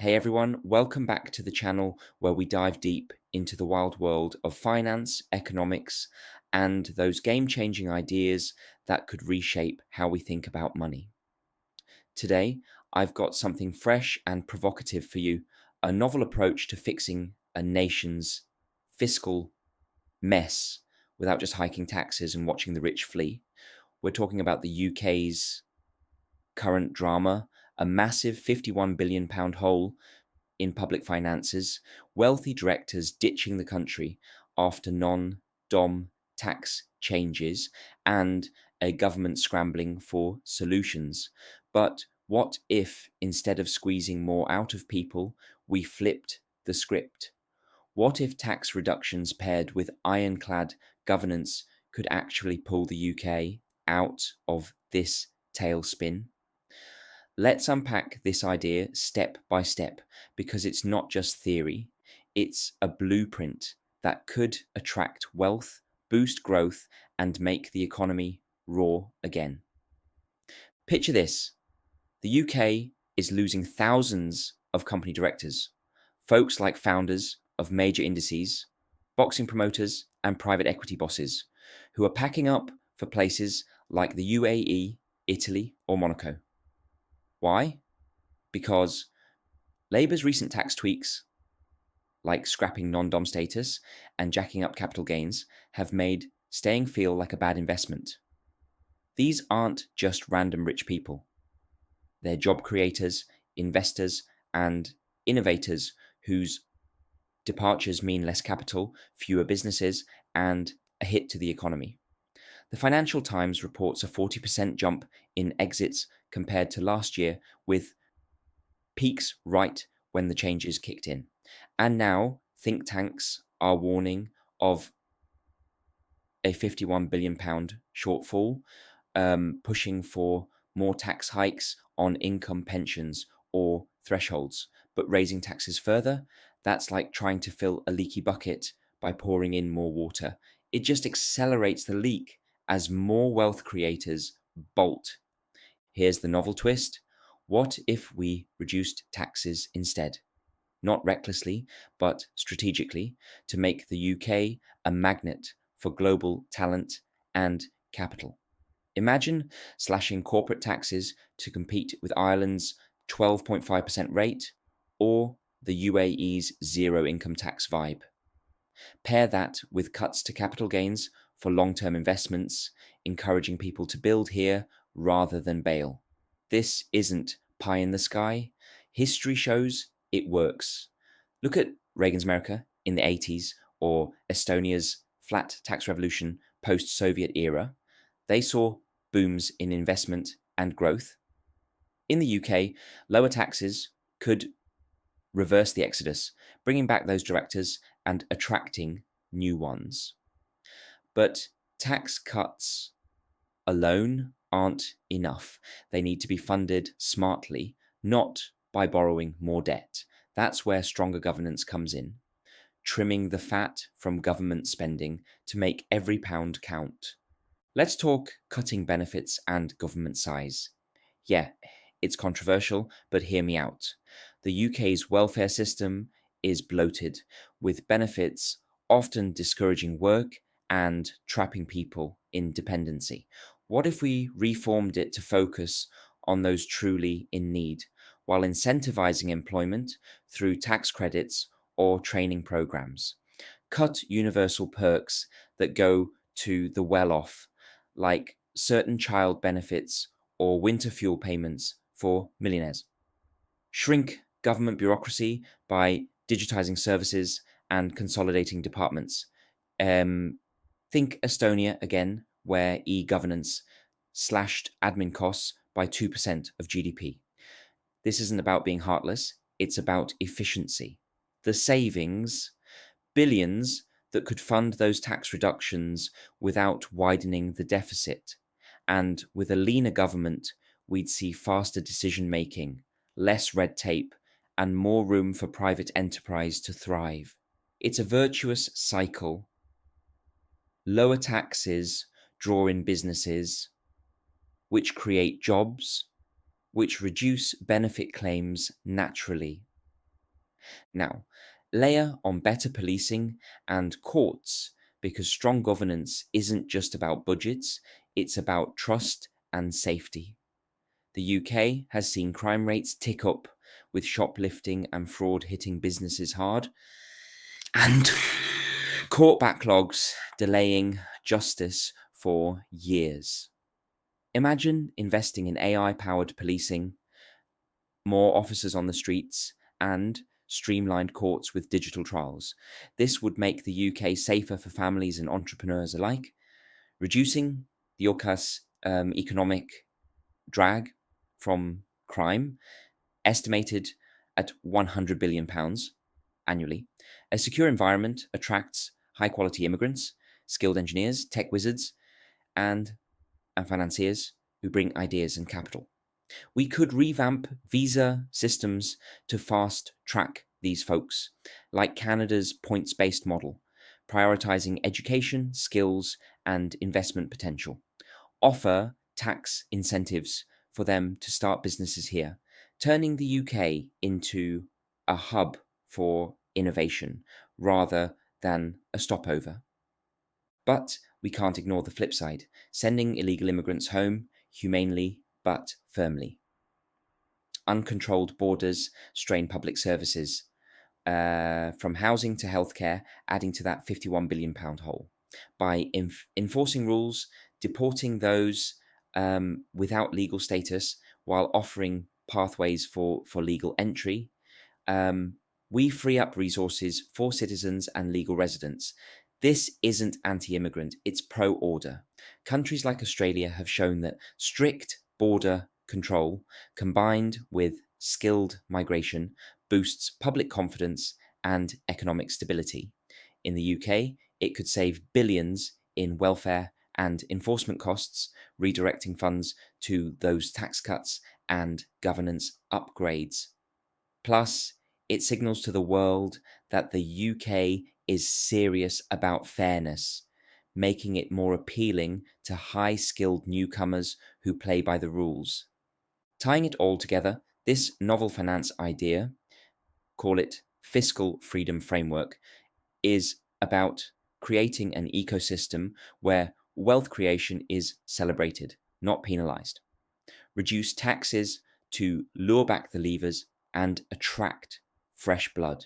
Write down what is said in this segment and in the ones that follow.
Hey everyone, welcome back to the channel where we dive deep into the wild world of finance, economics, and those game changing ideas that could reshape how we think about money. Today, I've got something fresh and provocative for you, a novel approach to fixing a nation's fiscal mess without just hiking taxes and watching the rich flee. We're talking about the UK's current drama, a massive £51 billion hole in public finances, wealthy directors ditching the country after non dom tax changes, and a government scrambling for solutions. But what if, instead of squeezing more out of people, we flipped the script? What if tax reductions paired with ironclad governance could actually pull the UK out of this tailspin? Let's unpack this idea step by step because it's not just theory, it's a blueprint that could attract wealth, boost growth, and make the economy roar again. Picture this: the UK is losing thousands of company directors, folks like founders of major indices, boxing promoters, and private equity bosses who are packing up for places like the UAE, Italy, or Monaco. Why? Because Labour's recent tax tweaks, like scrapping non dom status and jacking up capital gains, have made staying feel like a bad investment. These aren't just random rich people, they're job creators, investors, and innovators whose departures mean less capital, fewer businesses, and a hit to the economy. The Financial Times reports a 40% jump in exits compared to last year, with peaks right when the changes kicked in. And now think tanks are warning of a £51 billion shortfall, pushing for more tax hikes on income pensions or thresholds. But raising taxes further, that's like trying to fill a leaky bucket by pouring in more water. It just accelerates the leak as more wealth creators bolt. Here's the novel twist: what if we reduced taxes instead? Not recklessly, but strategically, to make the UK a magnet for global talent and capital. Imagine slashing corporate taxes to compete with Ireland's 12.5% rate or the UAE's zero income tax vibe. Pair that with cuts to capital gains for long term investments, encouraging people to build here rather than bail. This isn't pie in the sky. History shows it works. Look at Reagan's America in the 80s or Estonia's flat tax revolution post Soviet era. They saw booms in investment and growth. In the UK, lower taxes could reverse the exodus, bringing back those directors and attracting new ones. But tax cuts alone aren't enough. They need to be funded smartly, not by borrowing more debt. That's where stronger governance comes in, trimming the fat from government spending to make every pound count. Let's talk cutting benefits and government size. Yeah, it's controversial, but hear me out. The UK's welfare system is bloated, with benefits often discouraging work and trapping people in dependency. What if we reformed it to focus on those truly in need, while incentivizing employment through tax credits or training programs? Cut universal perks that go to the well off, like certain child benefits or winter fuel payments for millionaires. Shrink government bureaucracy by digitizing services and consolidating departments. Think Estonia again, where e governance slashed admin costs by 2% of GDP. This isn't about being heartless, it's about efficiency. The savings, billions that could fund those tax reductions without widening the deficit. And with a leaner government, we'd see faster decision making, less red tape, and more room for private enterprise to thrive. It's a virtuous cycle. Lower taxes draw in businesses, which create jobs, which reduce benefit claims naturally. Now, layer on better policing and courts because strong governance isn't just about budgets, it's about trust and safety. The UK has seen crime rates tick up, with shoplifting and fraud hitting businesses hard, and court backlogs delaying justice for years. Imagine investing in AI powered policing, more officers on the streets, and streamlined courts with digital trials. This would make the UK safer for families and entrepreneurs alike, reducing the UK's economic drag from crime, estimated at £100 billion annually. A secure environment attracts high quality immigrants, skilled engineers, tech wizards, and, and financiers who bring ideas and capital. We could revamp visa systems to fast track these folks, like Canada's points based model, prioritizing education, skills, and investment potential. Offer tax incentives for them to start businesses here, turning the UK into a hub for innovation rather than a stopover. But we can't ignore the flip side, sending illegal immigrants home humanely but firmly. Uncontrolled borders strain public services, from housing to healthcare, adding to that £51 billion hole. By enforcing rules, deporting those without legal status while offering pathways for legal entry, um, we free up resources for citizens and legal residents. This isn't anti immigrant, it's pro order. Countries like Australia have shown that strict border control combined with skilled migration boosts public confidence and economic stability. In the UK, it could save billions in welfare and enforcement costs, redirecting funds to those tax cuts and governance upgrades. Plus, it signals to the world that the UK is serious about fairness, making it more appealing to high skilled newcomers who play by the rules. Tying it all together, this novel finance idea, call it Fiscal Freedom Framework, is about creating an ecosystem where wealth creation is celebrated, not penalized. Reduce taxes to lure back the levers and attract fresh blood.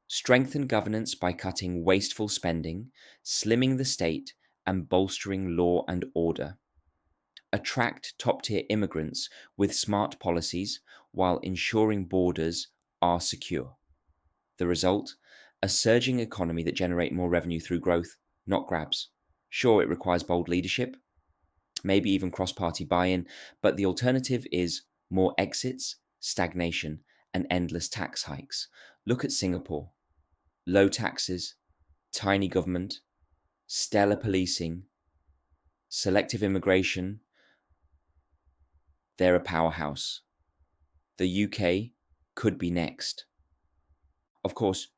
Strengthen governance by cutting wasteful spending, slimming the state, and bolstering law and order. Attract top tier immigrants with smart policies while ensuring borders are secure. The result? A surging economy that generates more revenue through growth, not grabs. Sure, it requires bold leadership, maybe even cross party buy in, but the alternative is more exits, stagnation, and endless tax hikes. Look at Singapore: low taxes, tiny government, stellar policing, selective immigration. They're a powerhouse. The UK could be next. Of course,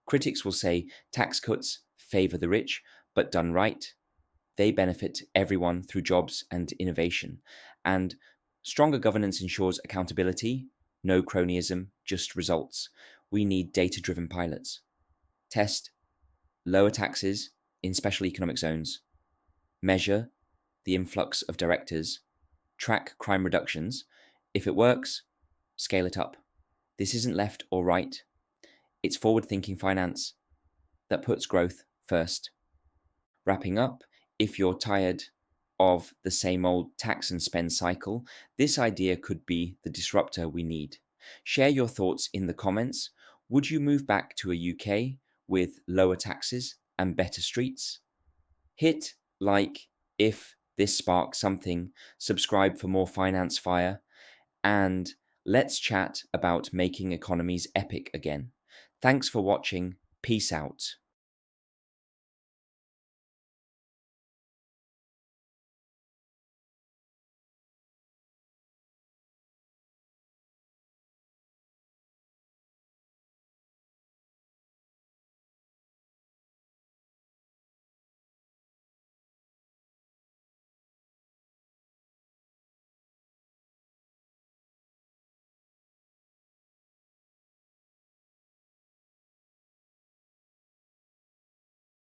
critics will say tax cuts favour the rich, but done right, they benefit everyone through jobs and innovation. And stronger governance ensures accountability, no cronyism, just results. We need data driven pilots. Test lower taxes in special economic zones, measure the influx of directors, track crime reductions. If it works, scale it up. This isn't left or right, it's forward thinking finance that puts growth first. Wrapping up, if you're tired of the same old tax and spend cycle, this idea could be the disruptor we need. Share your thoughts in the comments. Would you move back to a UK with lower taxes and better streets? Hit like if this sparks something, subscribe for more finance fire, and let's chat about making economies epic again. Thanks for watching. Peace out.